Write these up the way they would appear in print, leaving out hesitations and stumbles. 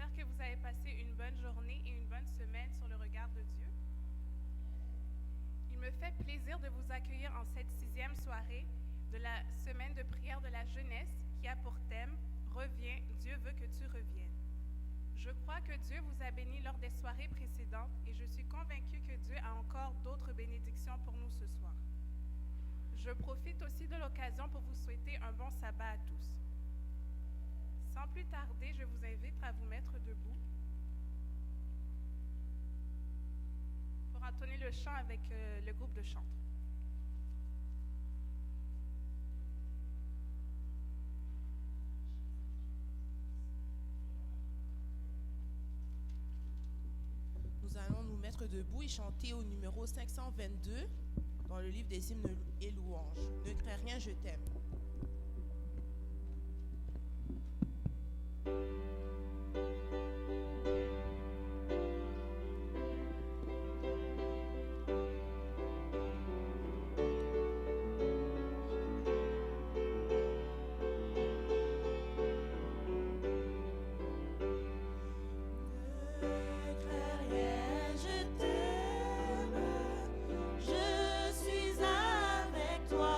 J'espère que vous avez passé une bonne journée et une bonne semaine sur le regard de Dieu. Il me fait plaisir de vous accueillir en cette 6e soirée de la semaine de prière de la jeunesse qui a pour thème « Reviens, Dieu veut que tu reviennes ». Je crois que Dieu vous a bénis lors des soirées précédentes et je suis convaincue que Dieu a encore d'autres bénédictions pour nous ce soir. Je profite aussi de l'occasion pour vous souhaiter un bon sabbat à tous. Sans plus tarder, je vous invite à vous mettre debout pour entonner le chant avec le groupe de chantres. Nous allons nous mettre debout et chanter au numéro 522 dans le livre des hymnes et louanges. Ne crains rien, je t'aime. Je suis avec toi.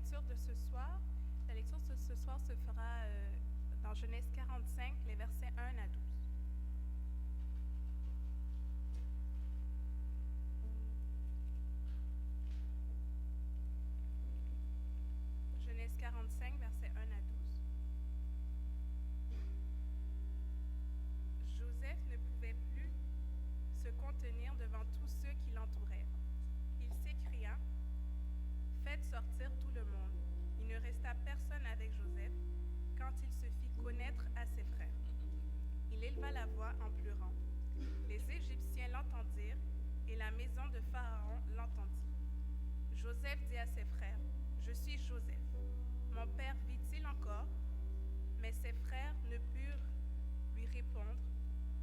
lecture de ce soir, se fera dans Genèse 45, les versets 1 à 12. Genèse 45, versets 1 à 12. Joseph ne pouvait plus se contenir devant tous ceux qui l'entouraient. Il s'écria: « Faites sortir tout le monde. » Il ne resta personne avec Joseph quand il se fit connaître à ses frères. Il éleva la voix en pleurant. Les Égyptiens l'entendirent et la maison de Pharaon l'entendit. Joseph dit à ses frères: « Je suis Joseph. Mon père vit-il encore ?» Mais ses frères ne purent lui répondre,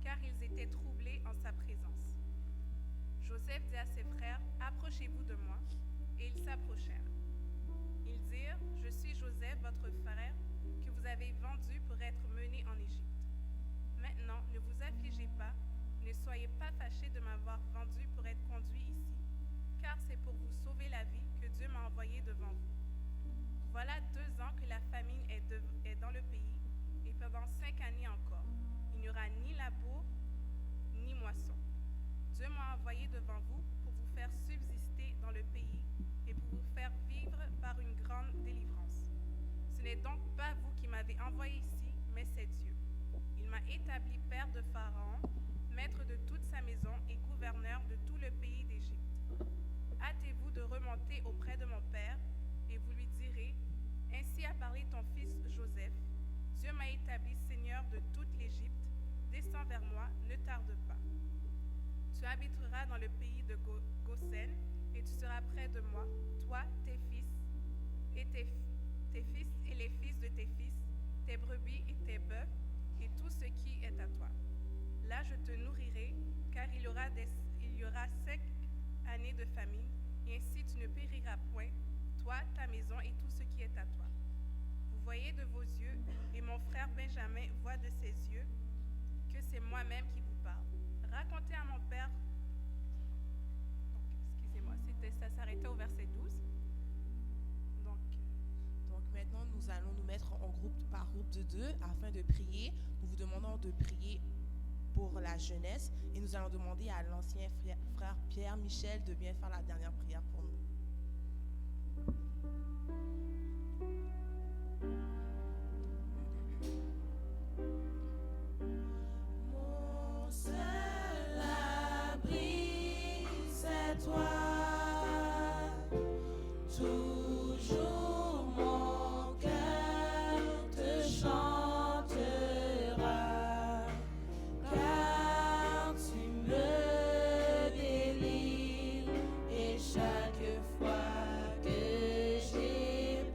car ils étaient troublés en sa présence. Joseph dit à ses frères: « Approchez-vous de moi. » Et ils s'approchèrent. Ils dirent: « Je suis Joseph, votre frère, que vous avez vendu pour être mené en Égypte. Maintenant, ne vous affligez pas, ne soyez pas fâchés de m'avoir vendu pour être conduit ici, car c'est pour vous sauver la vie que Dieu m'a envoyé devant vous. Voilà 2 ans que la famine est dans le pays, et pendant 5 années encore, il n'y aura ni labour, ni moisson. Dieu m'a envoyé devant vous pour vous faire subsister dans le pays et pour vous faire vivre par une grande délivrance. Ce n'est donc pas vous qui m'avez envoyé ici, mais c'est Dieu. Il m'a établi père de Pharaon, maître de toute sa maison et gouverneur de tout le pays d'Égypte. Hâtez-vous de remonter auprès de mon père, et vous lui direz: Ainsi a parlé ton fils Joseph. Dieu m'a établi seigneur de toute l'Égypte. Descends vers moi, ne tarde pas. Tu habiteras dans le pays de Goshen, et tu seras près de moi, toi, tes fils et les fils de tes fils, tes brebis et tes bœufs, et tout ce qui est à toi. Là je te nourrirai, car il y aura 5 années de famine, et ainsi tu ne périras point, toi, ta maison et tout ce qui est à toi. Vous voyez de vos yeux, et mon frère Benjamin voit de ses yeux, que c'est moi-même qui vous parle. Racontez à mon père. Excusez-moi, ça s'arrêtait au verset 12. Donc maintenant, nous allons nous mettre en groupe par groupe de 2 afin de prier. Nous vous demandons de prier pour la jeunesse et nous allons demander à l'ancien frère Pierre Michel de bien faire la dernière prière pour nous. Mon seul abri, c'est toi. Toujours mon cœur te chantera, car tu me délivres, et chaque fois que j'ai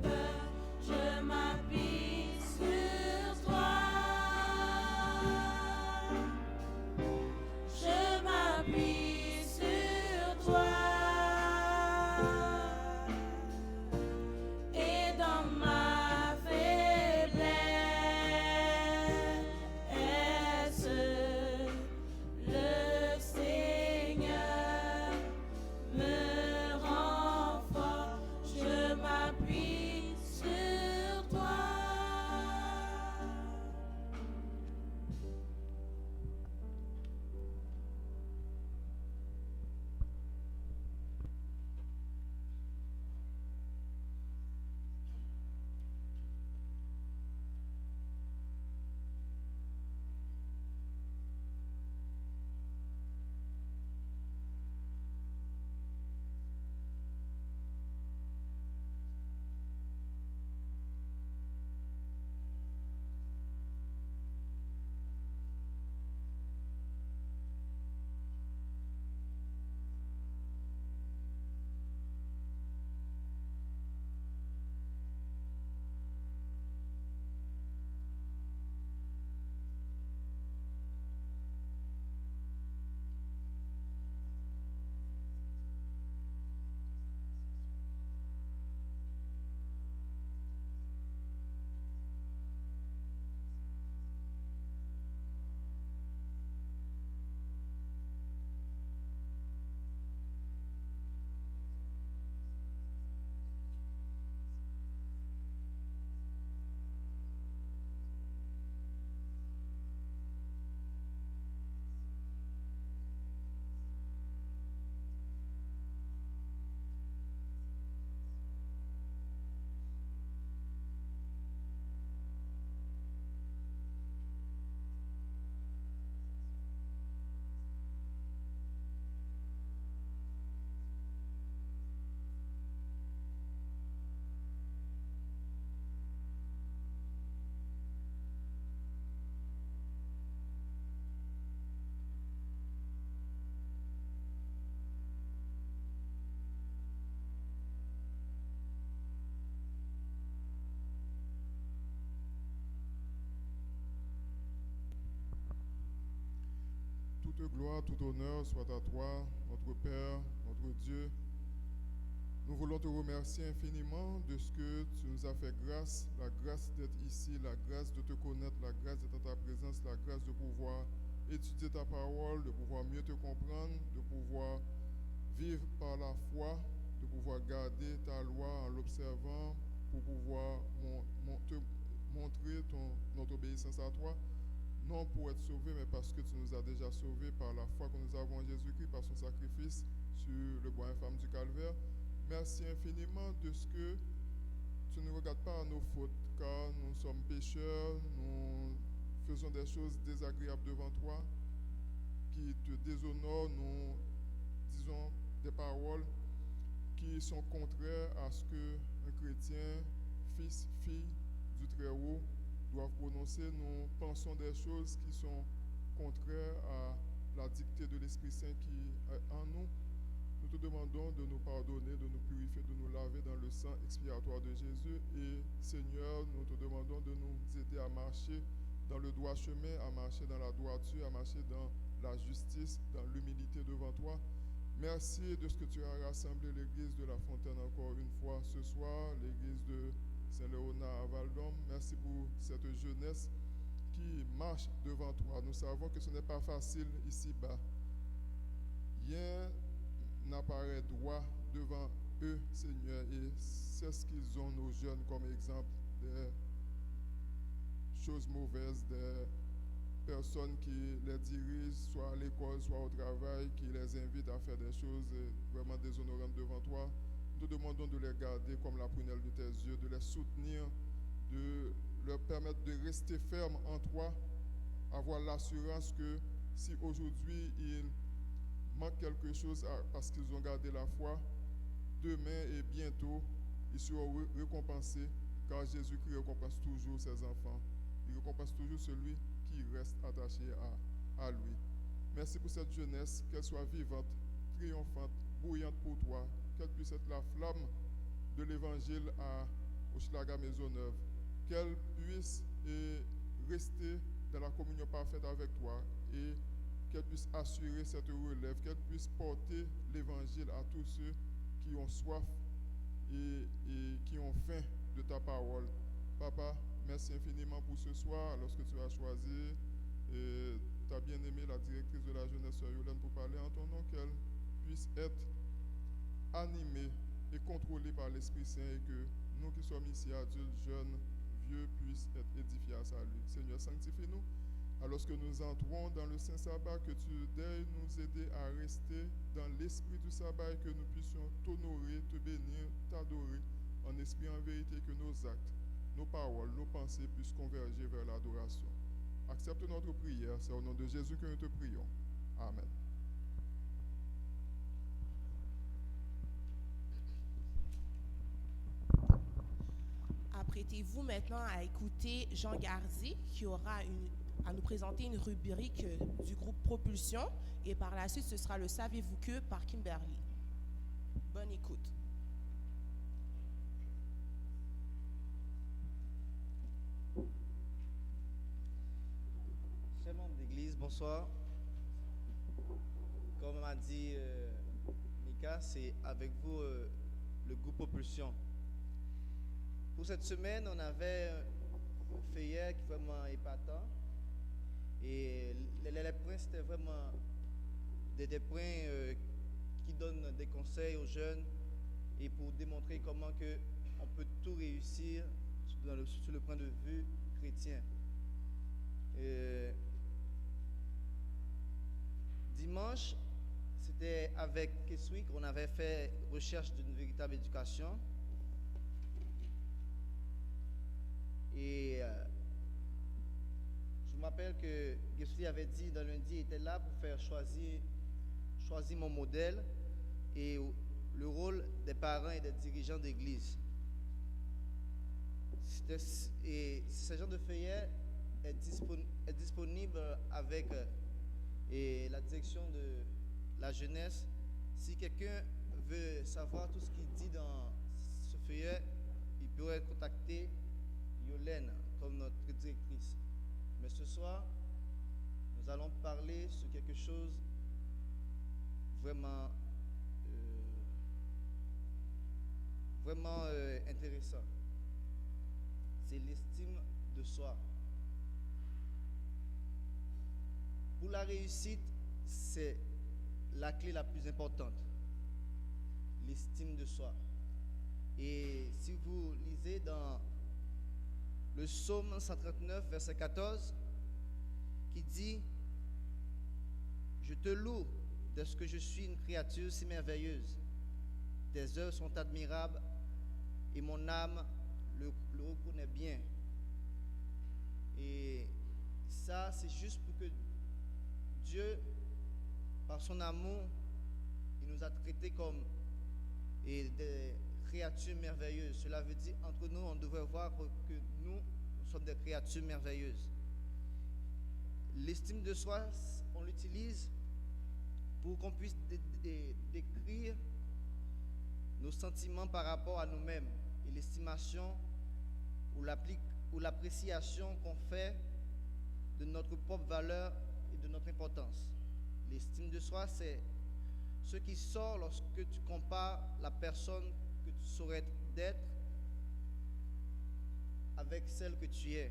gloire, tout honneur soit à toi, notre Père, notre Dieu. Nous voulons te remercier infiniment de ce que tu nous as fait grâce, la grâce d'être ici, la grâce de te connaître, la grâce d'être en ta présence, la grâce de pouvoir étudier ta parole, de pouvoir mieux te comprendre, de pouvoir vivre par la foi, de pouvoir garder ta loi en l'observant, pour pouvoir te montrer notre obéissance à toi, non pour être sauvé, mais parce que tu nous as déjà sauvés par la foi que nous avons en Jésus-Christ, par son sacrifice sur le bois infâme du calvaire. Merci infiniment de ce que tu ne regardes pas à nos fautes, car nous sommes pécheurs, nous faisons des choses désagréables devant toi, qui te déshonorent, nous disons des paroles qui sont contraires à ce qu'un chrétien, fils, fille du Très-Haut, doivent prononcer. Nous pensons des choses qui sont contraires à la dictée de l'Esprit Saint qui est en nous. Nous te demandons de nous pardonner, de nous purifier, de nous laver dans le sang expiatoire de Jésus. Et Seigneur, nous te demandons de nous aider à marcher dans le droit chemin, à marcher dans la droiture, à marcher dans la justice, dans l'humilité devant toi. Merci de ce que tu as rassemblé l'église de la Fontaine encore une fois ce soir, l'église de Saint-Léonard à Val-d'Homme. Merci pour cette jeunesse qui marche devant toi. Nous savons que ce n'est pas facile ici-bas. Rien n'apparaît droit devant eux, Seigneur, et c'est ce qu'ils ont, nos jeunes, comme exemple des choses mauvaises, des personnes qui les dirigent, soit à l'école, soit au travail, qui les invitent à faire des choses vraiment déshonorantes devant toi. Nous te demandons de les garder comme la prunelle de tes yeux, de les soutenir, de leur permettre de rester fermes en toi, avoir l'assurance que si aujourd'hui ils manquent quelque chose parce qu'ils ont gardé la foi, demain et bientôt, ils seront récompensés, car Jésus-Christ récompense toujours ses enfants. Il récompense toujours celui qui reste attaché à lui. Merci pour cette jeunesse, qu'elle soit vivante, triomphante, bouillante pour toi, qu'elle puisse être la flamme de l'évangile au Schlager Maisonneuve, qu'elle puisse rester dans la communion parfaite avec toi et qu'elle puisse assurer cette relève, qu'elle puisse porter l'évangile à tous ceux qui ont soif et qui ont faim de ta parole. Papa, merci infiniment pour ce soir, lorsque tu as choisi ta bien-aimée, la directrice de la jeunesse, Sœur Yolène, pour parler en ton nom, qu'elle puisse être animée et contrôlée par l'Esprit Saint et que nous qui sommes ici, adultes, jeunes, vieux, puissent être édifiés à sa lutte. Seigneur, sanctifie-nous. Alors que nous entrons dans le Saint Sabbat, que tu daignes nous aider à rester dans l'esprit du sabbat et que nous puissions t'honorer, te bénir, t'adorer en esprit et en vérité, que nos actes, nos paroles, nos pensées puissent converger vers l'adoration. Accepte notre prière, c'est au nom de Jésus que nous te prions. Amen. Apprêtez-vous maintenant à écouter Jean Garzi qui aura à nous présenter une rubrique du groupe Propulsion et par la suite ce sera le Savez-vous que par Kimberly. Bonne écoute. Chers membres d'église, bonsoir. Comme m'a dit Mika, c'est avec vous le groupe Propulsion. Pour cette semaine, on avait un feuillet qui est vraiment épatant. Et les points, c'était vraiment des points qui donnent des conseils aux jeunes et pour démontrer comment que on peut tout réussir sur le point de vue chrétien. Dimanche, c'était avec Keswick qu'on avait fait recherche d'une véritable éducation. Et je me rappelle que Gesli avait dit dans lundi, il était là pour faire choisir mon modèle et le rôle des parents et des dirigeants d'église. Et ce genre de feuillet est disponible avec la direction de la jeunesse. Si quelqu'un veut savoir tout ce qu'il dit dans ce feuillet, il pourrait contacter Yolène comme notre directrice. Mais ce soir, nous nous allons parler sur quelque chose vraiment, intéressant. C'est l'estime de soi. Pour la réussite, c'est la clé la plus importante, l'estime de soi. Et si vous lisez dans le psaume 139, verset 14, qui dit « Je te loue de ce que je suis une créature si merveilleuse. Tes œuvres sont admirables et mon âme le reconnaît bien. » Et ça, c'est juste pour que Dieu, par son amour, il nous a traités comme des créatures merveilleuses. Cela veut dire, entre nous, on devrait voir que nous sommes des créatures merveilleuses. L'estime de soi, on l'utilise pour qu'on puisse décrire nos sentiments par rapport à nous-mêmes et l'estimation ou l'appréciation qu'on fait de notre propre valeur et de notre importance. L'estime de soi, c'est ce qui sort lorsque tu compares la personne que tu saurais d'être avec celle que tu es.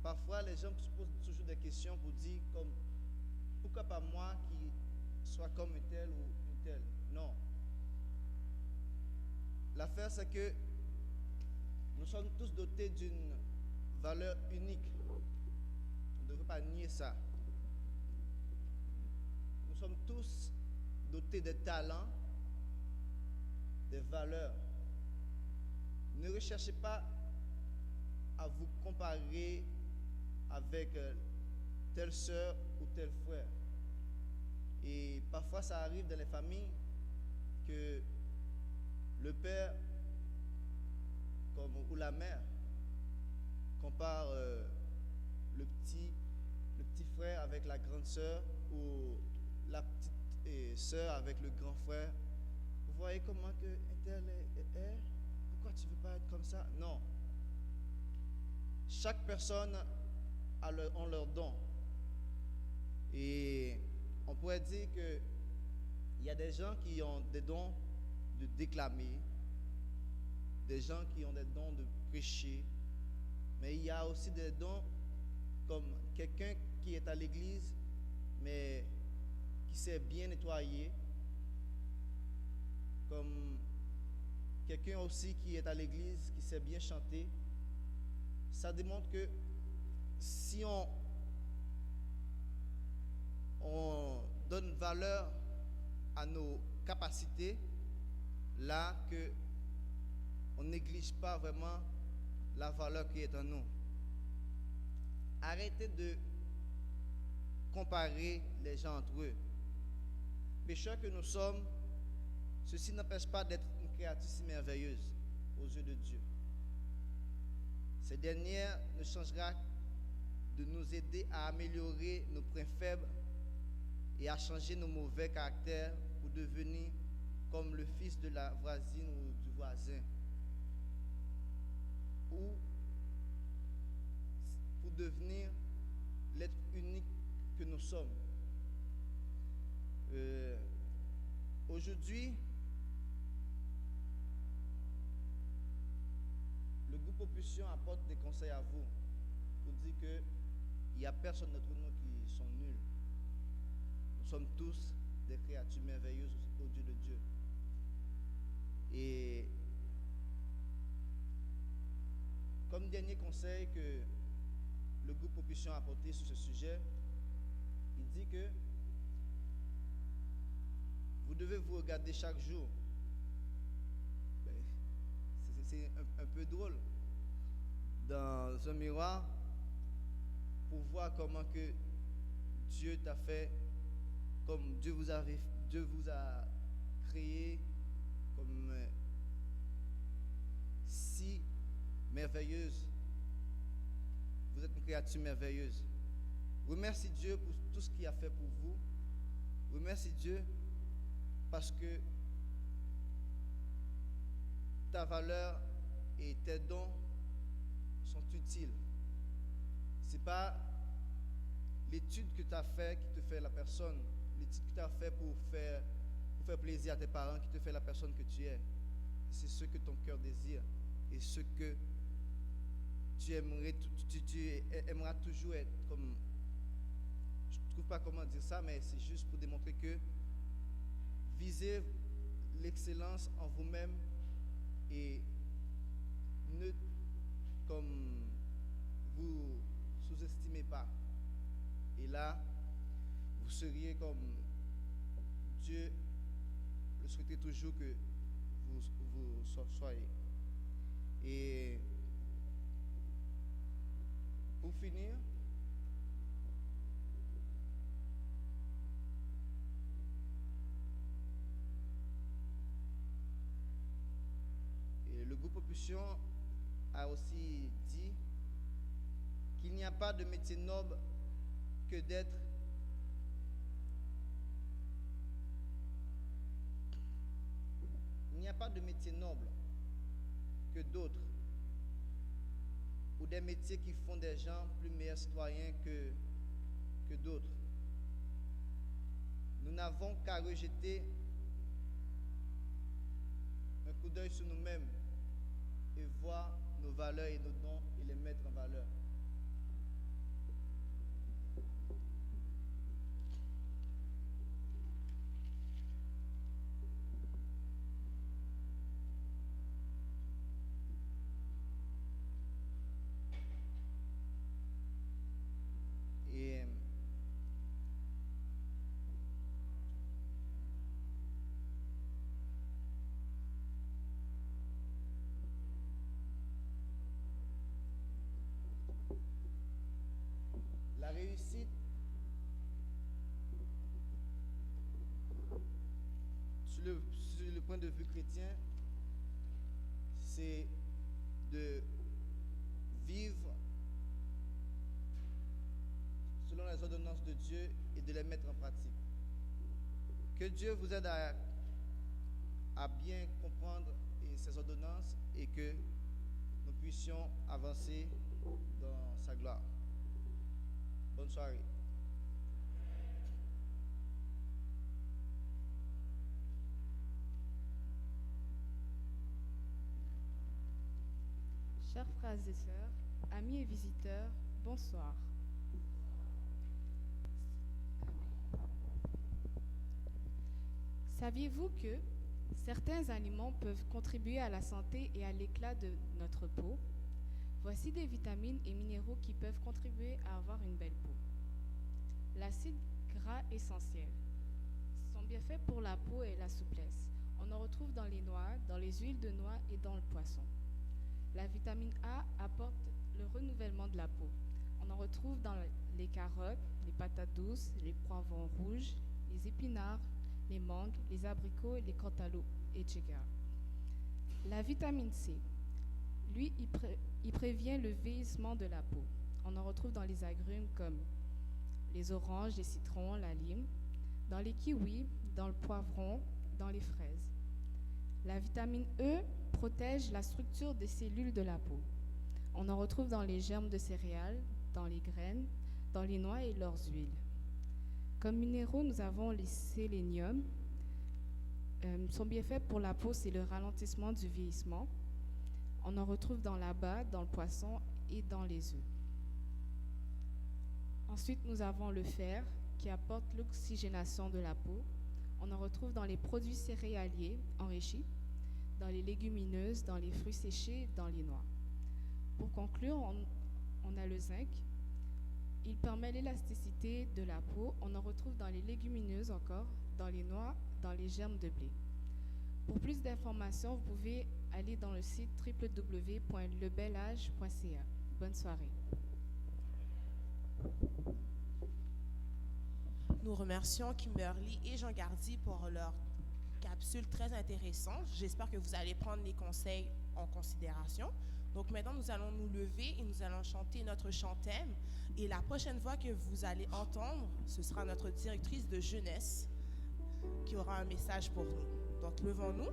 Parfois, les gens se posent toujours des questions pour dire comme pourquoi pas moi qui soit comme un tel ou une telle. Non. L'affaire, c'est que nous sommes tous dotés d'une valeur unique. On ne devrait pas nier ça. Nous sommes tous dotés de talents, de valeurs. Ne recherchez pas à vous comparer avec telle sœur ou tel frère. Et parfois, ça arrive dans les familles que le père ou la mère compare le petit frère avec la grande sœur ou la petite sœur avec le grand frère. Vous voyez comment que tel est? Pourquoi tu ne veux pas être comme ça? Non. Chaque personne a leur don. Et on pourrait dire que il y a des gens qui ont des dons de déclamer, des gens qui ont des dons de prêcher, mais il y a aussi des dons comme quelqu'un qui est à l'église, mais qui sait bien nettoyer, comme quelqu'un aussi qui est à l'église, qui sait bien chanter. Ça démontre que si on donne valeur à nos capacités, là que on ne néglige pas vraiment la valeur qui est en nous. Arrêtez de comparer les gens entre eux. Pécheurs que nous sommes, ceci n'empêche pas d'être une créature si merveilleuse aux yeux de Dieu. Cette dernière ne changera de nous aider à améliorer nos points faibles et à changer nos mauvais caractères pour devenir comme le fils de la voisine ou du voisin, ou pour devenir l'être unique que nous sommes. Aujourd'hui, le groupe Opulsion apporte des conseils à vous pour dire que il n'y a personne d'entre nous qui sont nuls. Nous sommes tous des créatures merveilleuses aux yeux de Dieu. Et comme dernier conseil que le groupe Opulsion a apporté sur ce sujet, il dit que vous devez vous regarder chaque jour. C'est un peu drôle dans un miroir pour voir comment que Dieu t'a fait, comme Dieu vous a créé comme si merveilleuse. Vous êtes une créature merveilleuse. Remercie Dieu pour tout ce qu'il a fait pour vous. Remercie Dieu parce que ta valeur et tes dons sont utiles. C'est pas l'étude que tu as fait qui te fait la personne, l'étude que tu as fait pour faire plaisir à tes parents qui te fait la personne que tu es. C'est ce que ton cœur désire et ce que tu aimeras toujours être comme. Je ne trouve pas comment dire ça, mais c'est juste pour démontrer que visez l'excellence en vous-même et ne comme vous sous-estimez pas. Et là, vous seriez comme Dieu le souhaitait toujours que vous soyez. Et pour finir, et le groupe Opulsion a aussi dit qu'il n'y a pas de métier noble que d'être Il n'y a pas de métier noble que d'autres, ou des métiers qui font des gens plus meilleurs citoyens que d'autres. Nous n'avons qu'à rejeter un coup d'œil sur nous-mêmes et voir nos valeurs et nos dons et les mettre en valeur. Et la réussite sur le point de vue chrétien, c'est de vivre selon les ordonnances de Dieu et de les mettre en pratique. Que Dieu vous aide à bien comprendre ces ordonnances et que nous puissions avancer dans sa gloire. Bonne soirée. Chers frères et sœurs, amis et visiteurs, bonsoir. Saviez-vous que certains aliments peuvent contribuer à la santé et à l'éclat de notre peau? Voici des vitamines et minéraux qui peuvent contribuer à avoir une belle peau. L'acide gras essentiel. Son bienfait pour la peau et la souplesse. On en retrouve dans les noix, dans les huiles de noix et dans le poisson. La vitamine A apporte le renouvellement de la peau. On en retrouve dans les carottes, les patates douces, les poivrons rouges, les épinards, les mangues, les abricots, les cantaloupes, etc. La vitamine C, lui, il prévient le vieillissement de la peau. On en retrouve dans les agrumes comme les oranges, les citrons, la lime, dans les kiwis, dans le poivron, dans les fraises. La vitamine E protège la structure des cellules de la peau. On en retrouve dans les germes de céréales, dans les graines, dans les noix et leurs huiles. Comme minéraux, nous avons les sélénium. Son bienfait pour la peau, c'est le ralentissement du vieillissement. On en retrouve dans l'abat, dans le poisson et dans les œufs. Ensuite, nous avons le fer qui apporte l'oxygénation de la peau. On en retrouve dans les produits céréaliers enrichis, dans les légumineuses, dans les fruits séchés, dans les noix. Pour conclure, on a le zinc. Il permet l'élasticité de la peau. On en retrouve dans les légumineuses encore, dans les noix, dans les germes de blé. Pour plus d'informations, vous pouvez aller dans le site www.lebelage.ca. Bonne soirée. Nous remercions Kimberly et Jean Gardy pour leur capsule très intéressante. J'espère que vous allez prendre les conseils en considération. Donc maintenant, nous allons nous lever et nous allons chanter notre chant thème. Et la prochaine fois que vous allez entendre, ce sera notre directrice de jeunesse qui aura un message pour nous. Donc levons-nous.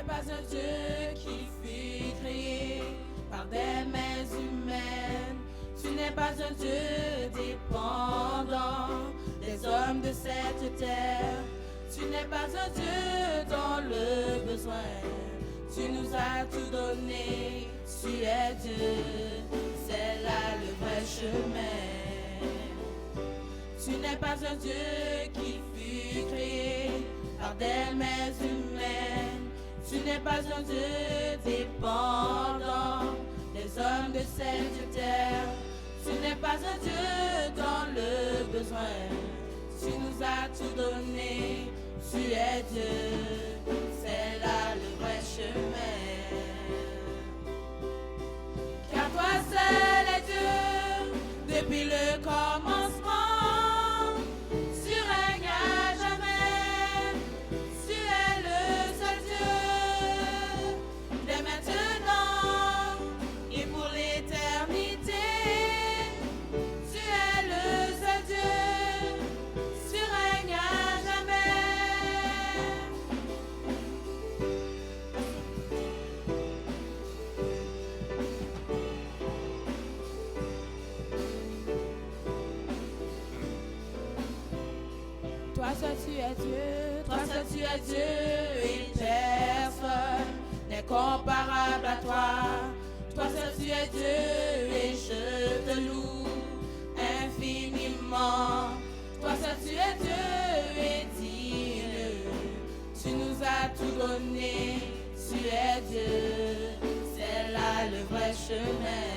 pas un Dieu qui fut créé par des mains humaines. Tu n'es pas un Dieu dépendant des hommes de cette terre. Tu n'es pas un Dieu dans le besoin. Tu nous as tout donné. Tu es Dieu, c'est là le vrai chemin. Tu n'es pas un Dieu qui fut créé par des mains humaines. Tu n'es pas un Dieu dépendant des hommes de cette terre. Tu n'es pas un Dieu dans le besoin. Tu nous as tout donné. Tu es Dieu, c'est là le vrai chemin. Car toi seul est Dieu depuis le commencement. Tu règnes à jamais. Tu es le seul Dieu dès maintenant et pour l'éternité. Tu es le seul Dieu. Tu règnes à jamais. Toi seul tu es Dieu, toi seul tu es Dieu et personne n'est comparable à toi. Toi seul tu es Dieu et je te loue infiniment. Toi seul tu es Dieu et digne, tu nous as tout donné. Tu es Dieu, c'est là le vrai chemin.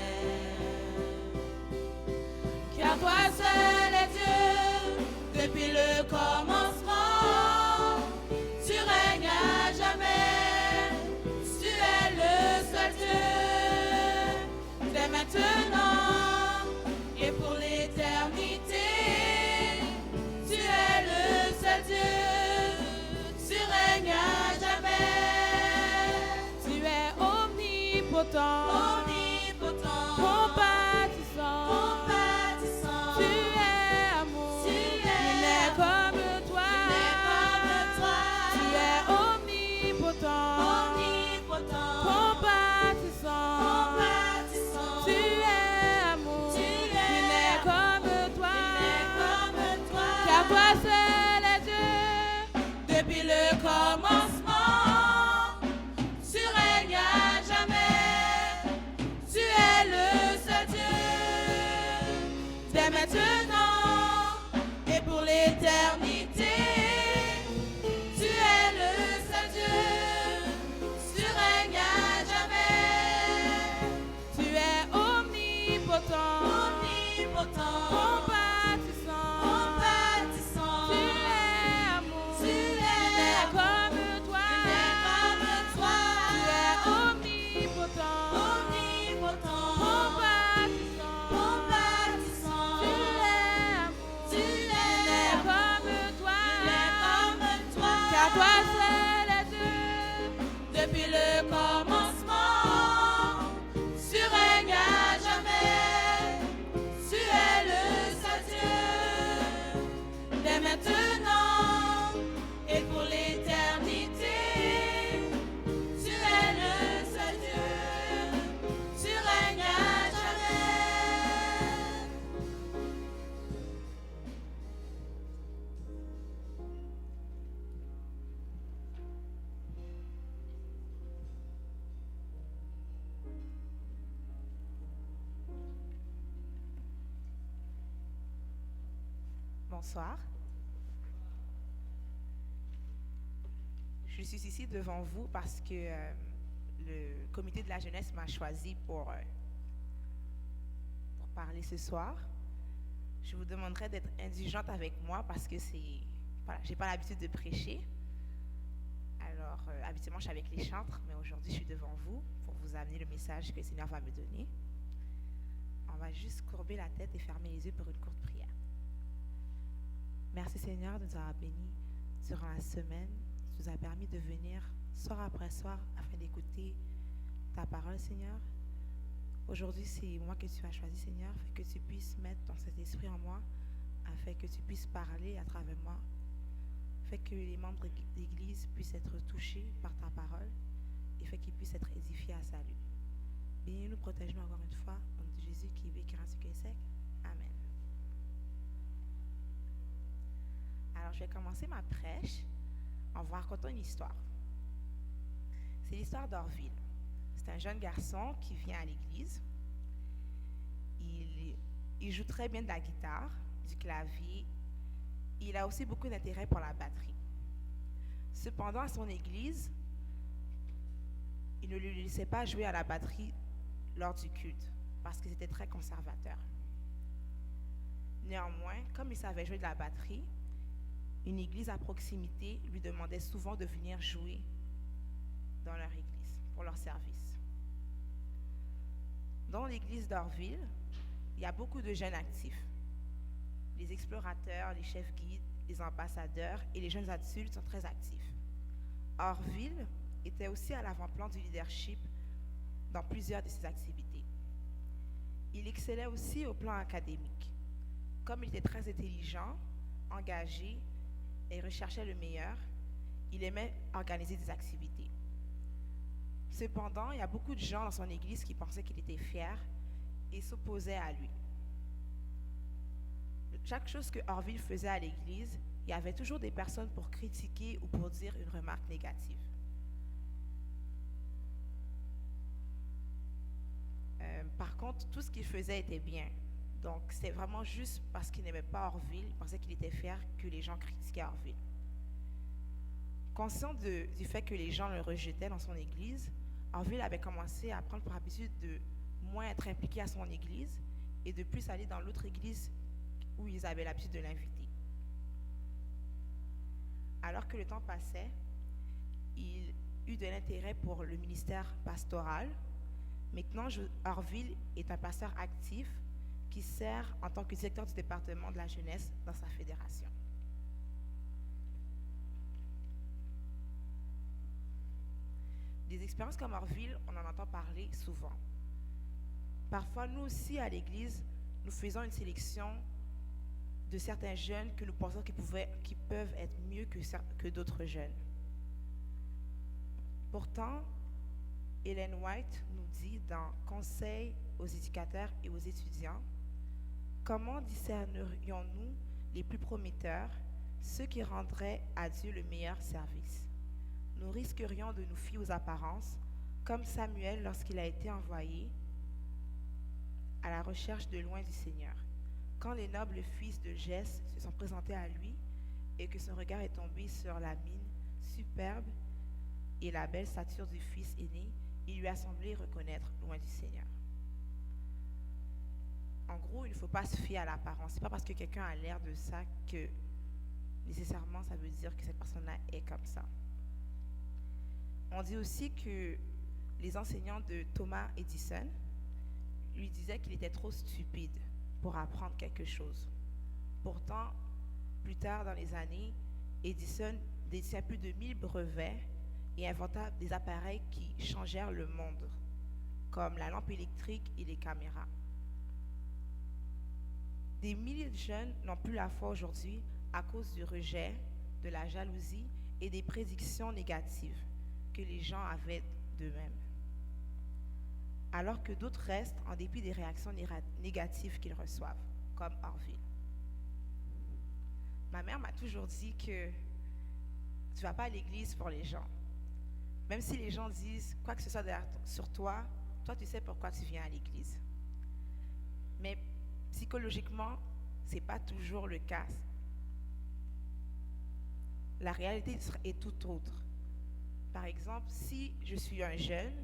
Car toi seul est Dieu depuis le commencement. Tu règnes à jamais. Tu es le seul Dieu dès maintenant et pour l'éternité. Tu es le seul Dieu. Tu règnes à jamais. Tu es omnipotent. Omnipotent. Compatissant. Compatissant. Tu es amour. Tu es il n'est comme toi. Il n'est comme toi. Tu es omnipotent. Omnipotent. Compatissant. Compatissant. Tu es amour. Tu es il n'est comme toi. Il n'est comme toi. Car toi seul est Dieu depuis le commencement. Tu règnes à jamais. Tu es le seul Dieu dès maintenant et pour l'éternité. Tu es le seul Dieu. Tu règnes à jamais. Tu es omnipotent. Omnipotent. Compatissant. Compatissant. Tu es amour. Tu es comme toi. Il n'est comme toi. Tu es omnipotent. Omnipotent. Compatissant. Compatissant. Tu es amour. Tu es comme toi. Il est comme toi. Car toi seul est Dieu depuis le commencement. Tu règnes à jamais. Tu es le seul Dieu dès maintenant et pour l'éternité. Tu es le seul Dieu. Tu règnes à jamais. Bonsoir. Je suis ici devant vous parce que le comité de la jeunesse m'a choisi pour parler ce soir. Je vous demanderai d'être indulgente avec moi parce que voilà, j'ai pas l'habitude de prêcher. Alors, habituellement, je suis avec les chantres, mais aujourd'hui, je suis devant vous pour vous amener le message que le Seigneur va me donner. On va juste courber la tête et fermer les yeux pour une courte prière. Merci Seigneur de nous avoir bénis durant la semaine. Tu nous as permis de venir soir après soir afin d'écouter ta parole, Seigneur. Aujourd'hui, c'est moi que tu as choisi, Seigneur, afin que tu puisses mettre ton Saint-Esprit en moi, afin que tu puisses parler à travers moi, afin que les membres d'Église puissent être touchés par ta parole et fait qu'il puisse être édifié à salut. Bénis-nous, protège-nous encore une fois, au nom de Jésus qui vit, qui rend ce qui est sec. Amen. Alors, je vais commencer ma prêche en vous racontant une histoire. C'est l'histoire d'Orville. C'est un jeune garçon qui vient à l'église. Il joue très bien de la guitare, du clavier. Il a aussi beaucoup d'intérêt pour la batterie. Cependant, à son église, il ne lui laissait pas jouer à la batterie lors du culte parce qu'ils étaient très conservateurs. Néanmoins, comme il savait jouer de la batterie, une église à proximité lui demandait souvent de venir jouer dans leur église pour leur service. Dans l'église d'Orville, il y a beaucoup de jeunes actifs. Les explorateurs, les chefs guides, les ambassadeurs et les jeunes adultes sont très actifs. Orville était aussi à l'avant-plan du leadership dans plusieurs de ses activités. Il excellait aussi au plan académique. Comme il était très intelligent, engagé et recherchait le meilleur, il aimait organiser des activités. Cependant, il y a beaucoup de gens dans son église qui pensaient qu'il était fier et s'opposaient à lui. Chaque chose que Orville faisait à l'église, il y avait toujours des personnes pour critiquer ou pour dire une remarque négative. Par contre, tout ce qu'il faisait était bien. Donc, c'était vraiment juste parce qu'il n'aimait pas Orville, il pensait qu'il était fier que les gens critiquaient Orville. Conscient du fait que les gens le rejetaient dans son église, Orville avait commencé à prendre pour habitude de moins être impliqué à son église et de plus aller dans l'autre église où ils avaient l'habitude de l'inviter. Alors que le temps passait, il eut de l'intérêt pour le ministère pastoral. Maintenant, Orville est un pasteur actif qui sert en tant que directeur du département de la jeunesse dans sa fédération. Des expériences comme Orville, on en entend parler souvent. Parfois, nous aussi, à l'Église, nous faisons une sélection de certains jeunes que nous pensons qu'ils peuvent être mieux que d'autres jeunes. Pourtant, Ellen White nous dit dans Conseil aux éducateurs et aux étudiants, comment discernerions-nous les plus prometteurs, ceux qui rendraient à Dieu le meilleur service? Nous risquerions de nous fier aux apparences, comme Samuel lorsqu'il a été envoyé à la recherche de loin du Seigneur. Quand les nobles fils de Jesse se sont présentés à lui et que son regard est tombé sur la mine superbe et la belle stature du fils aîné, il lui a semblé reconnaître loin du Seigneur. En gros, il ne faut pas se fier à l'apparence. Ce n'est pas parce que quelqu'un a l'air de ça que nécessairement ça veut dire que cette personne-là est comme ça. On dit aussi que les enseignants de Thomas Edison lui disaient qu'il était trop stupide pour apprendre quelque chose. Pourtant, plus tard dans les années, Edison détient plus de 1000 brevets et inventa des appareils qui changèrent le monde, comme la lampe électrique et les caméras. Des milliers de jeunes n'ont plus la foi aujourd'hui à cause du rejet, de la jalousie et des prédictions négatives que les gens avaient d'eux-mêmes. Alors que d'autres restent en dépit des réactions négatives qu'ils reçoivent, comme Orville. Ma mère m'a toujours dit que tu ne vas pas à l'église pour les gens. Même si les gens disent quoi que ce soit sur toi, toi tu sais pourquoi tu viens à l'église. Mais psychologiquement, ce n'est pas toujours le cas. La réalité est tout autre. Par exemple, si je suis un jeune,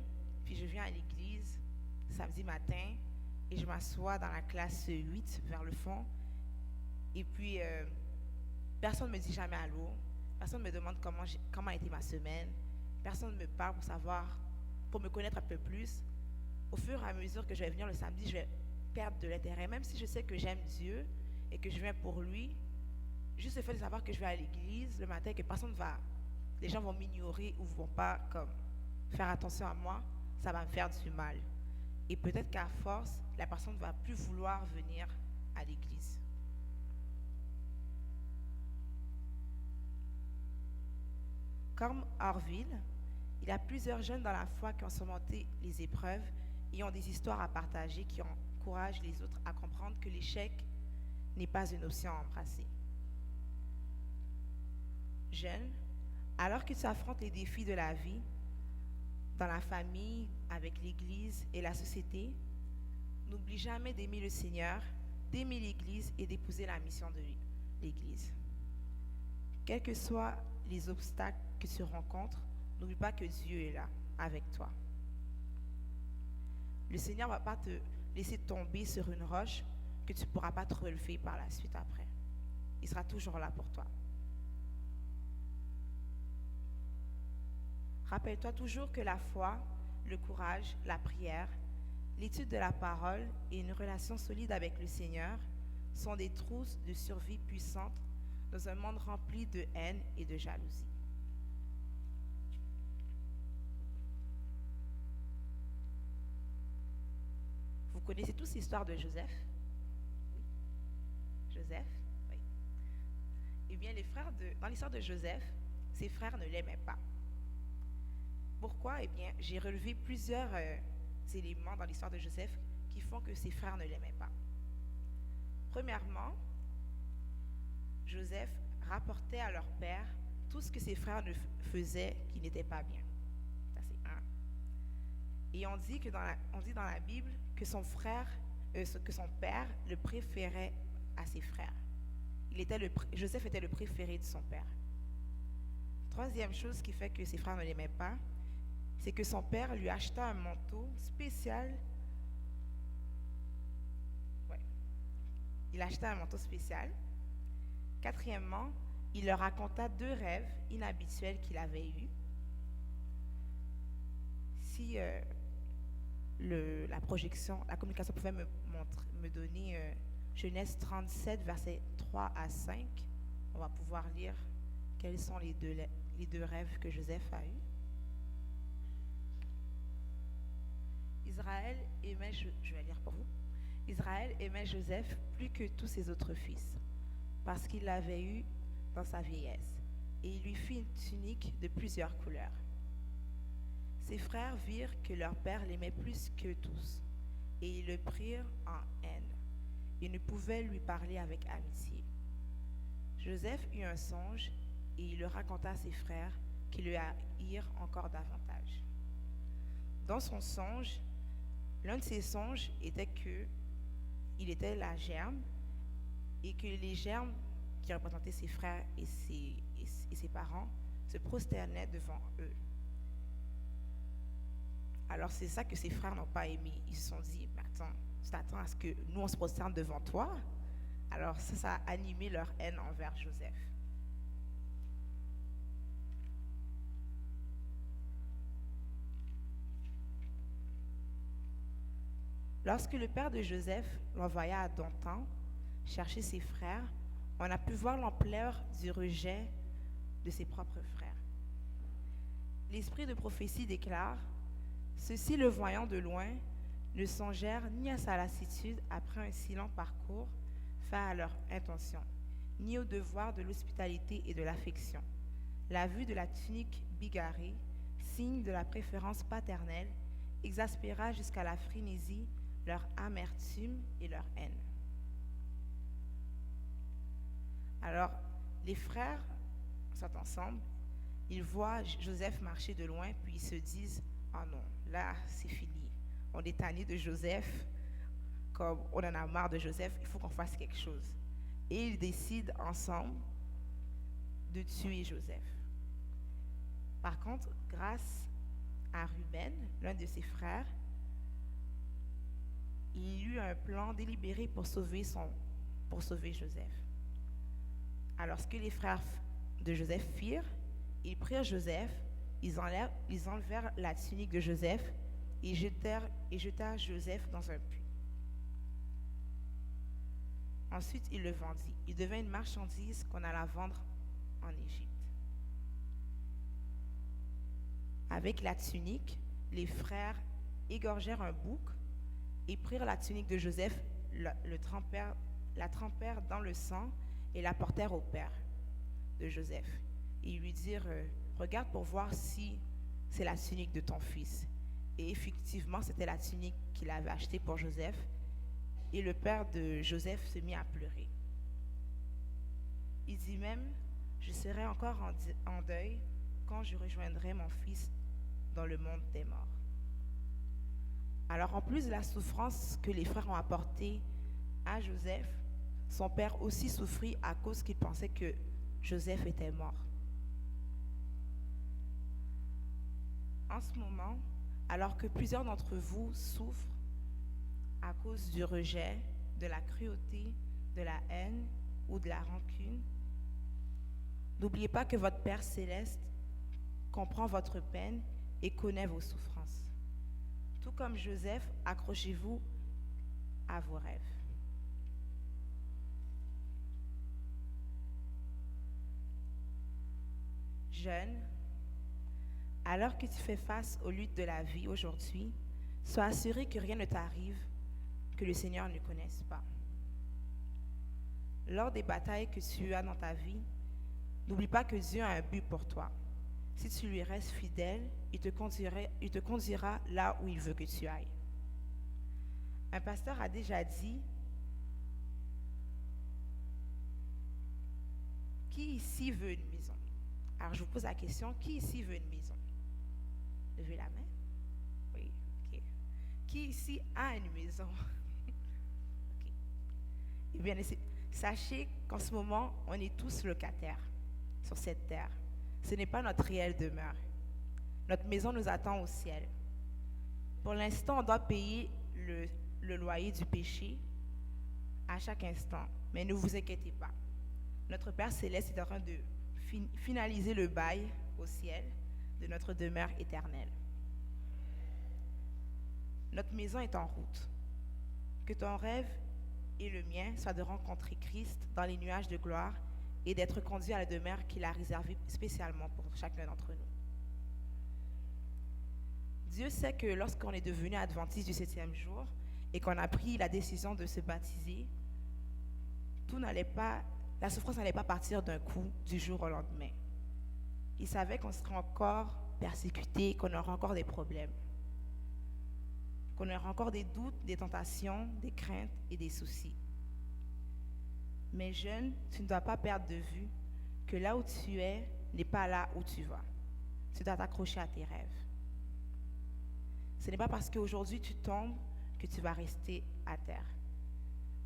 puis je viens à l'église samedi matin et je m'assois dans la classe 8 vers le fond, et puis personne ne me dit jamais allô, personne ne me demande comment a été ma semaine, personne ne me parle pour me connaître un peu plus. Au fur et à mesure que je vais venir le samedi, je vais perdre de l'intérêt, même si je sais que j'aime Dieu et que je viens pour lui. Juste le fait de savoir que je vais à l'église le matin et que les gens vont m'ignorer ou vont pas faire attention à moi, ça va me faire du mal. Et peut-être qu'à force, la personne ne va plus vouloir venir à l'église. Comme Orville, Il y a plusieurs jeunes dans la foi qui ont surmonté les épreuves et ont des histoires à partager qui encouragent les autres à comprendre que l'échec n'est pas une option à embrasser. Jeune, alors que tu affrontes les défis de la vie, dans la famille, avec l'Église et la société, n'oublie jamais d'aimer le Seigneur, d'aimer l'Église et d'épouser la mission de l'Église. Quels que soient les obstacles que tu rencontres, n'oublie pas que Dieu est là avec toi. Le Seigneur ne va pas te laisser tomber sur une roche que tu ne pourras pas te relever par la suite après. Il sera toujours là pour toi. Rappelle-toi toujours que la foi, le courage, la prière, l'étude de la parole et une relation solide avec le Seigneur sont des trousses de survie puissantes dans un monde rempli de haine et de jalousie. Vous connaissez tous l'histoire de Joseph? Oui. Joseph? Oui. Eh bien, dans l'histoire de Joseph, ses frères ne l'aimaient pas. Pourquoi? Eh bien, j'ai relevé plusieurs éléments dans l'histoire de Joseph qui font que ses frères ne l'aimaient pas. Premièrement, Joseph rapportait à leur père tout ce que ses frères ne faisaient qui n'était pas bien. Ça, c'est un. Et on dit dans la Bible que son père le préférait à ses frères. Joseph était le préféré de son père. Troisième chose qui fait que ses frères ne l'aimaient pas, c'est que son père lui acheta un manteau spécial. Ouais. Il acheta un manteau spécial. Quatrièmement, il leur raconta 2 rêves inhabituels qu'il avait eus. Si la communication pouvait me donner Genèse 37, versets 3 à 5, on va pouvoir lire quels sont les deux rêves que Joseph a eus. Israël aimait Joseph plus que tous ses autres fils, parce qu'il l'avait eu dans sa vieillesse, et il lui fit une tunique de plusieurs couleurs. Ses frères virent que leur père l'aimait plus que tous, et ils le prirent en haine. Ils ne pouvaient lui parler avec amitié. Joseph eut un songe, et il le raconta à ses frères, qui le haïrent encore davantage. Dans son songe, l'un de ses songes était qu'il était la germe et que les germes qui représentaient ses frères et ses parents se prosternaient devant eux. Alors c'est ça que ses frères n'ont pas aimé. Ils se sont dit, mais attends, tu t'attends à ce que nous on se prosterne devant toi? Alors ça a animé leur haine envers Joseph. Lorsque le père de Joseph l'envoya à Dothan chercher ses frères, on a pu voir l'ampleur du rejet de ses propres frères. L'esprit de prophétie déclare: ceux-ci, le voyant de loin, ne songèrent ni à sa lassitude après un si long parcours fait à leur intention, ni au devoir de l'hospitalité et de l'affection. La vue de la tunique bigarrée, signe de la préférence paternelle, exaspéra jusqu'à la frénésie leur amertume et leur haine. Alors, les frères sont ensemble, ils voient Joseph marcher de loin, puis ils se disent: « Oh non, là, c'est fini. On est tanné de Joseph, comme on en a marre de Joseph, il faut qu'on fasse quelque chose. » Et ils décident ensemble de tuer Joseph. Par contre, grâce à Ruben, l'un de ses frères, il eut un plan délibéré pour sauver Joseph. Alors, ce que les frères de Joseph firent, ils prirent Joseph, ils enlevèrent la tunique de Joseph et jetèrent Joseph dans un puits. Ensuite, il le vendit. Il devint une marchandise qu'on alla vendre en Égypte. Avec la tunique, les frères égorgèrent un bouc et prirent la tunique de Joseph, la trempèrent dans le sang et la portèrent au père de Joseph. Et ils lui dirent: regarde pour voir si c'est la tunique de ton fils. Et effectivement, c'était la tunique qu'il avait achetée pour Joseph. Et le père de Joseph se mit à pleurer. Il dit même, je serai encore en deuil quand je rejoindrai mon fils dans le monde des morts. Alors en plus de la souffrance que les frères ont apportée à Joseph, son père aussi souffrit à cause qu'il pensait que Joseph était mort. En ce moment, alors que plusieurs d'entre vous souffrent à cause du rejet, de la cruauté, de la haine ou de la rancune, n'oubliez pas que votre Père céleste comprend votre peine et connaît vos souffrances. Tout comme Joseph, accrochez-vous à vos rêves. Jeune, alors que tu fais face aux luttes de la vie aujourd'hui, sois assuré que rien ne t'arrive que le Seigneur ne connaisse pas. Lors des batailles que tu as dans ta vie, n'oublie pas que Dieu a un but pour toi. Si tu lui restes fidèle, il te conduira là où il veut que tu ailles. Un pasteur a déjà dit, qui ici veut une maison? Alors je vous pose la question, qui ici veut une maison? Levez la main. Oui, ok. Qui ici a une maison? Ok. Eh bien, sachez qu'en ce moment, on est tous locataires sur cette terre. Ce n'est pas notre réelle demeure. Notre maison nous attend au ciel. Pour l'instant, on doit payer le loyer du péché à chaque instant. Mais ne vous inquiétez pas. Notre Père Céleste est en train de finaliser le bail au ciel de notre demeure éternelle. Notre maison est en route. Que ton rêve et le mien soient de rencontrer Christ dans les nuages de gloire et d'être conduit à la demeure qu'il a réservée spécialement pour chacun d'entre nous. Dieu sait que lorsqu'on est devenu adventiste du 7e jour et qu'on a pris la décision de se baptiser, la souffrance n'allait pas partir d'un coup, du jour au lendemain. Il savait qu'on serait encore persécuté, qu'on aurait encore des problèmes, qu'on aurait encore des doutes, des tentations, des craintes et des soucis. Mais jeune, tu ne dois pas perdre de vue que là où tu es n'est pas là où tu vas. Tu dois t'accrocher à tes rêves. Ce n'est pas parce qu'aujourd'hui tu tombes que tu vas rester à terre.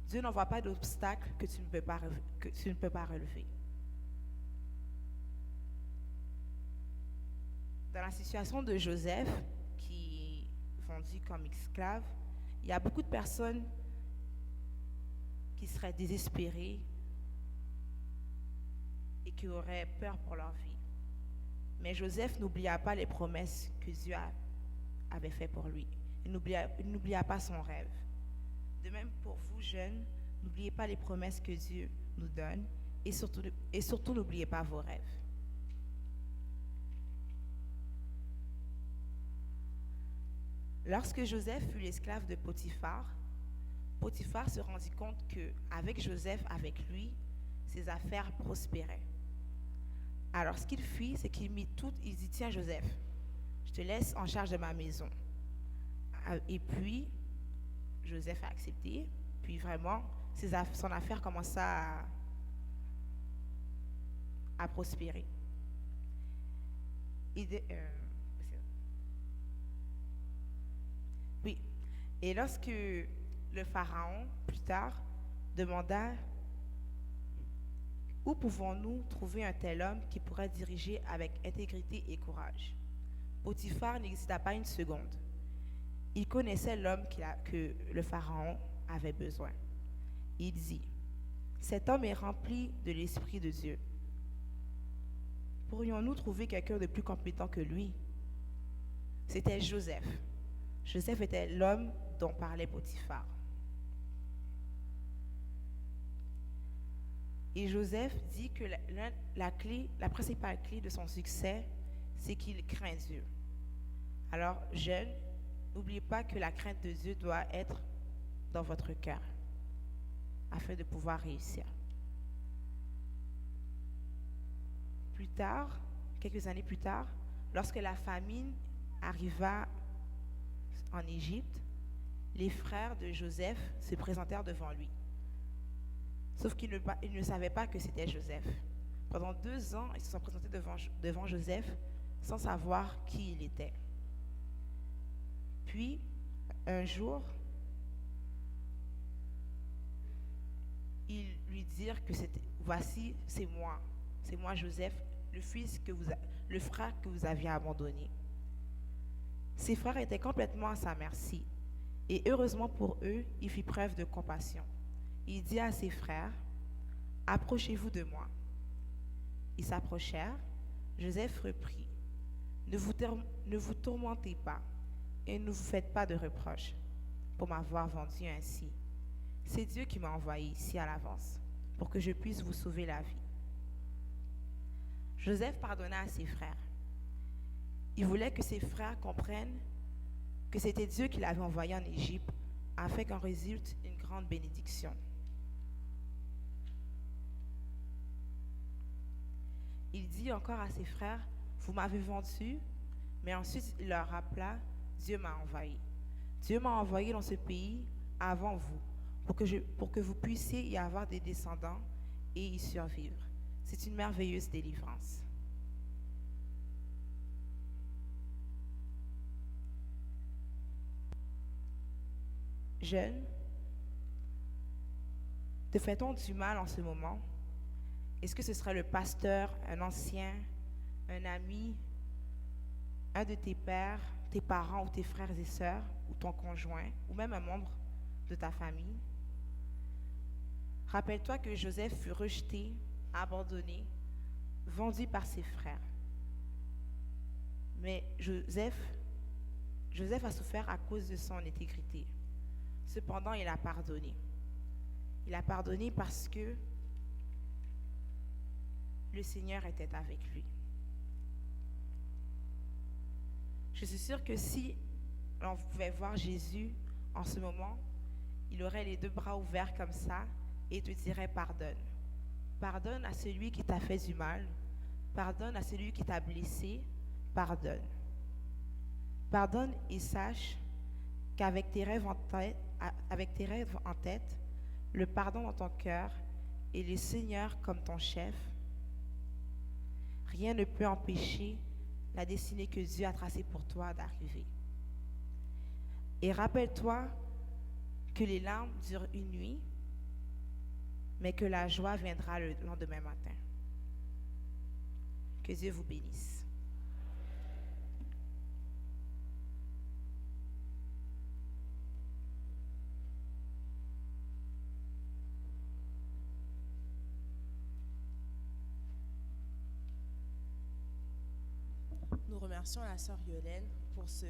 Dieu n'envoie pas d'obstacles que tu ne peux pas relever. Dans la situation de Joseph, qui est vendu comme esclave, il y a beaucoup de personnes qui seraient désespérées et qui auraient peur pour leur vie. Mais Joseph n'oublia pas les promesses que Dieu avait faites pour lui. Il n'oublia pas son rêve. De même pour vous, jeunes, n'oubliez pas les promesses que Dieu nous donne et surtout n'oubliez pas vos rêves. Lorsque Joseph fut l'esclave de Potiphar, Potiphar se rendit compte qu'avec Joseph, avec lui, ses affaires prospéraient. Alors ce qu'il fit, c'est qu'il dit, tiens Joseph, je te laisse en charge de ma maison. Et puis, Joseph a accepté, puis vraiment, son affaire commença à prospérer. Oui, et lorsque le pharaon, plus tard, demanda où pouvons-nous trouver un tel homme qui pourrait diriger avec intégrité et courage? Potiphar n'hésita pas une seconde. Il connaissait l'homme que le pharaon avait besoin. Il dit, cet homme est rempli de l'Esprit de Dieu. Pourrions-nous trouver quelqu'un de plus compétent que lui? C'était Joseph. Joseph était l'homme dont parlait Potiphar. Et Joseph dit que la principale clé de son succès, c'est qu'il craint Dieu. Alors, jeunes, n'oubliez pas que la crainte de Dieu doit être dans votre cœur afin de pouvoir réussir. Plus tard, quelques années plus tard, Lorsque la famine arriva en Égypte, les frères de Joseph se présentèrent devant lui. Sauf qu'ils ne savaient pas que c'était Joseph. Pendant 2 ans, ils se sont présentés devant Joseph sans savoir qui il était. Puis, un jour, ils lui dirent que voici, c'est moi Joseph, le frère que vous aviez abandonné. Ses frères étaient complètement à sa merci, et heureusement pour eux, il fit preuve de compassion. Il dit à ses frères, approchez-vous de moi. Ils s'approchèrent. Joseph reprit, ne vous tourmentez pas et ne vous faites pas de reproches pour m'avoir vendu ainsi. C'est Dieu qui m'a envoyé ici à l'avance pour que je puisse vous sauver la vie. Joseph pardonna à ses frères. Il voulait que ses frères comprennent que c'était Dieu qui l'avait envoyé en Égypte afin qu'en résulte une grande bénédiction. Il dit encore à ses frères, vous m'avez vendu, mais ensuite il leur rappela, Dieu m'a envoyé. Dieu m'a envoyé dans ce pays avant vous, pour que vous puissiez y avoir des descendants et y survivre. C'est une merveilleuse délivrance. Jeune, te fait-on du mal en ce moment? Est-ce que ce serait le pasteur, un ancien, un ami, un de tes pères, tes parents ou tes frères et sœurs, ou ton conjoint, ou même un membre de ta famille? Rappelle-toi que Joseph fut rejeté, abandonné, vendu par ses frères. Mais Joseph a souffert à cause de son intégrité. Cependant, il a pardonné. Il a pardonné parce que le Seigneur était avec lui. Je suis sûre que si on pouvait voir Jésus en ce moment, il aurait les 2 bras ouverts comme ça et te dirait pardonne. Pardonne à celui qui t'a fait du mal. Pardonne à celui qui t'a blessé. Pardonne. Pardonne et sache qu'avec tes rêves en tête, le pardon dans ton cœur et le Seigneur comme ton chef, rien ne peut empêcher la destinée que Dieu a tracée pour toi d'arriver. Et rappelle-toi que les larmes durent une nuit, mais que la joie viendra le lendemain matin. Que Dieu vous bénisse. Nous remercions la sœur Yolène pour ce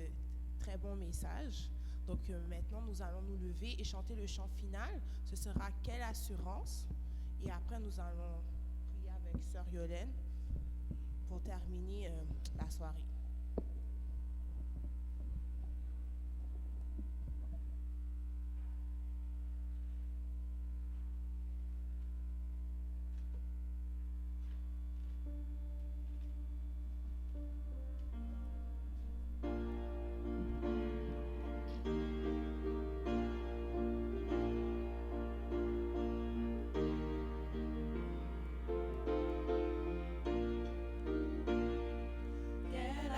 très bon message. Donc maintenant, nous allons nous lever et chanter le chant final. Ce sera « Quelle assurance ?» Et après, nous allons prier avec sœur Yolène pour terminer la soirée. Quelle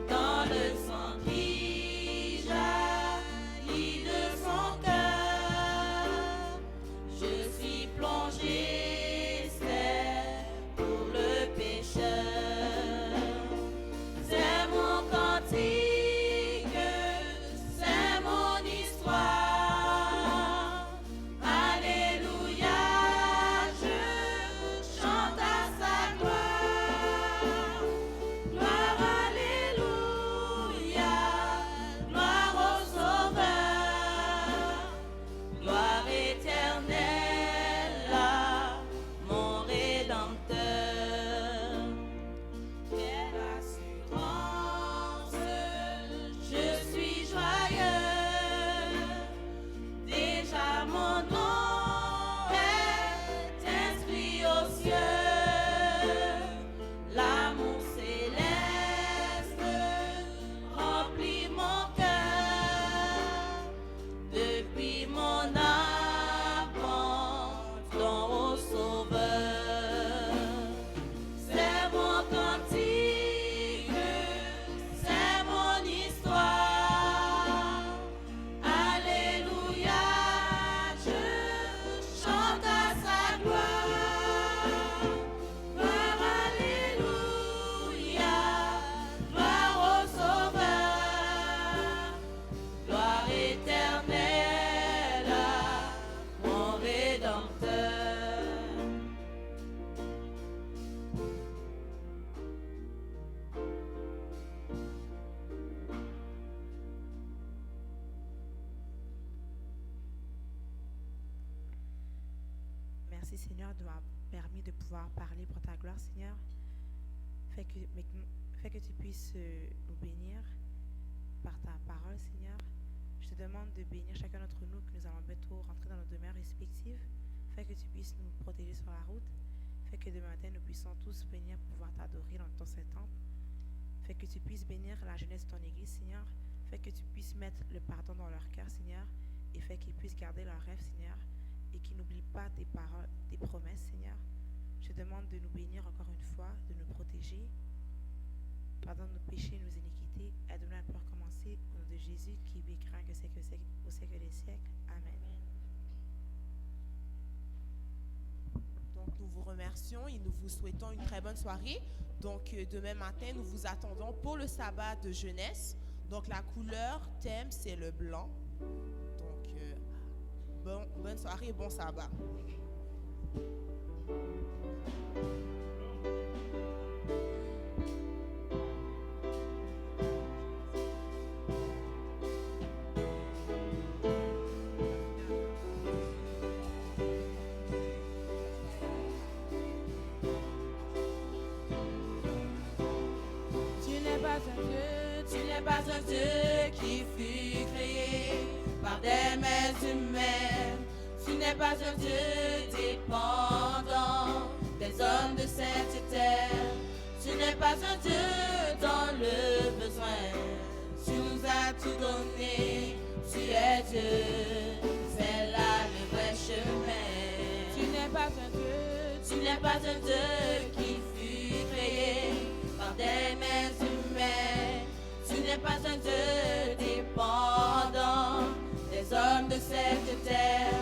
dans le sang qui jaillit de son cœur. Je suis plongé, c'est pour le pécheur. C'est mon cantique, c'est mon histoire. Alléluia, je chante à sa gloire. Gloire, alléluia, gloire au Sauveur. Gloire éternelle à mon Rédempteur. Quelle assurance, je suis joyeux. Déjà mon nom est inscrit aux cieux. L'amour céleste remplit mon cœur. Depuis mon abandon au Sauveur. C'est mon cantique, c'est mon histoire. Alléluia, je chante à sa gloire. Gloire, alléluia, gloire au Sauveur. Gloire éternelle à mon Rédempteur. Merci Seigneur de m'avoir permis de pouvoir parler pour ta gloire, Seigneur. Fais que tu puisses nous bénir par ta parole, Seigneur. Je te demande de bénir chacun d'entre nous que nous allons bientôt rentrer dans nos demeures respectives. Fais que tu puisses nous protéger sur la route. Fais que demain matin nous puissions tous venir pouvoir t'adorer dans ton Saint-Temple. Fais que tu puisses bénir la jeunesse de ton Église, Seigneur. Fais que tu puisses mettre le pardon dans leur cœur, Seigneur. Et fais qu'ils puissent garder leurs rêves, Seigneur. Et qu'ils n'oublient pas tes paroles, tes promesses, Seigneur. Je te demande de nous bénir encore une fois, de nous protéger. Pardonne nos péchés et nos iniquités. Aide-nous à pouvoir commencer au nom de Jésus qui vit grand que c'est au siècle des siècles. Amen. Donc, nous vous remercions et nous vous souhaitons une très bonne soirée. Donc, demain matin, nous vous attendons pour le sabbat de jeunesse. Donc, la couleur thème, c'est le blanc. Donc, bonne soirée et bon sabbat. Tu n'es pas un Dieu qui fut créé par des mains humaines. Tu n'es pas un Dieu dépendant des hommes de cette terre. Tu n'es pas un Dieu dans le besoin. Tu nous as tout donné. Tu es Dieu, c'est là le vrai chemin. Tu n'es pas un Dieu, tu n'es pas un Dieu qui fut créé par des mains humaines. Tu n'es pas un Dieu dépendant des hommes de cette terre.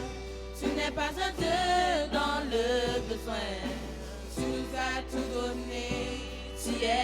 Tu n'es pas un Dieu dans le besoin. Tu nous as tout donné. Tu es